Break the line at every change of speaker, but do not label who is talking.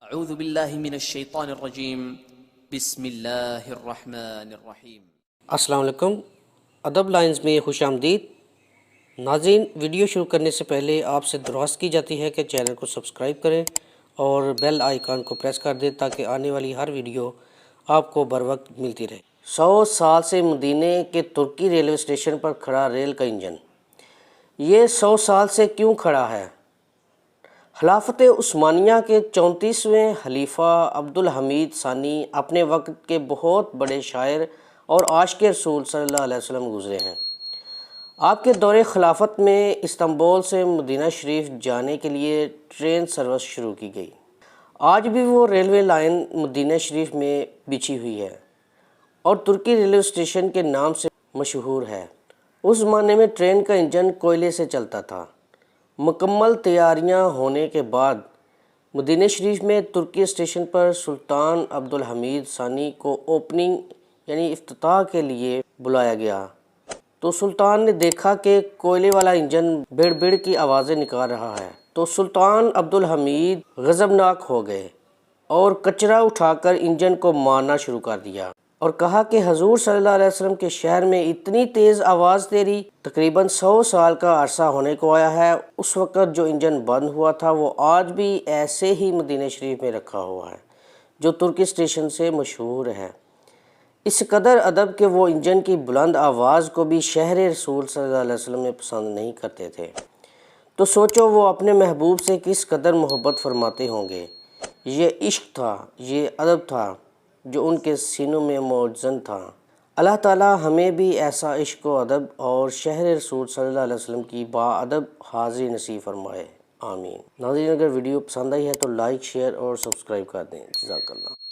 اعوذ باللہ من الشیطان الرجیم بسم اللہ الرحمن الرحیم۔
السلام علیکم، ادب لائنز میں خوش آمدید۔ ناظرین، ویڈیو شروع کرنے سے پہلے آپ سے درخواست کی جاتی ہے کہ چینل کو سبسکرائب کریں اور بیل آئیکن کو پریس کر دیں تاکہ آنے والی ہر ویڈیو آپ کو بر وقت ملتی رہے۔ 100 سال سے مدینے کے ترکی ریلوے اسٹیشن پر کھڑا ریل کا انجن، یہ 100 سال سے کیوں کھڑا ہے؟ خلافت عثمانیہ کے 34ویں خلیفہ عبدالحمید ثانی اپنے وقت کے بہت بڑے شاعر اور عاشق رسول صلی اللہ علیہ وسلم گزرے ہیں۔ آپ کے دور خلافت میں استنبول سے مدینہ شریف جانے کے لیے ٹرین سروس شروع کی گئی۔ آج بھی وہ ریلوے لائن مدینہ شریف میں بچھی ہوئی ہے اور ترکی ریلوے اسٹیشن کے نام سے مشہور ہے۔ اس زمانے میں ٹرین کا انجن کوئلے سے چلتا تھا۔ مکمل تیاریاں ہونے کے بعد مدینہ شریف میں ترکی اسٹیشن پر سلطان عبدالحمید ثانی کو اوپننگ یعنی افتتاح کے لیے بلایا گیا تو سلطان نے دیکھا کہ کوئلے والا انجن بڑ بڑ کی آوازیں نکال رہا ہے تو سلطان عبدالحمید غضبناک ہو گئے اور کچرا اٹھا کر انجن کو مارنا شروع کر دیا اور کہا کہ حضور صلی اللہ علیہ وسلم کے شہر میں اتنی تیز آواز تیری تقریباً 100 سال کا عرصہ ہونے کو آیا ہے، اس وقت جو انجن بند ہوا تھا وہ آج بھی ایسے ہی مدینہ شریف میں رکھا ہوا ہے جو ترکی اسٹیشن سے مشہور ہے۔ اس قدر ادب کہ وہ انجن کی بلند آواز کو بھی شہر رسول صلی اللہ علیہ وسلم میں پسند نہیں کرتے تھے، تو سوچو وہ اپنے محبوب سے کس قدر محبت فرماتے ہوں گے۔ یہ عشق تھا، یہ ادب تھا جو ان کے سینوں میں موجزن تھا۔ اللہ تعالی ہمیں بھی ایسا عشق و ادب اور شہر رسول صلی اللہ علیہ وسلم کی با ادب حاضری نصیب فرمائے، آمین۔ ناظرین، اگر ویڈیو پسند آئی ہے تو لائک، شیئر اور سبسکرائب کر دیں۔ جزاک اللہ۔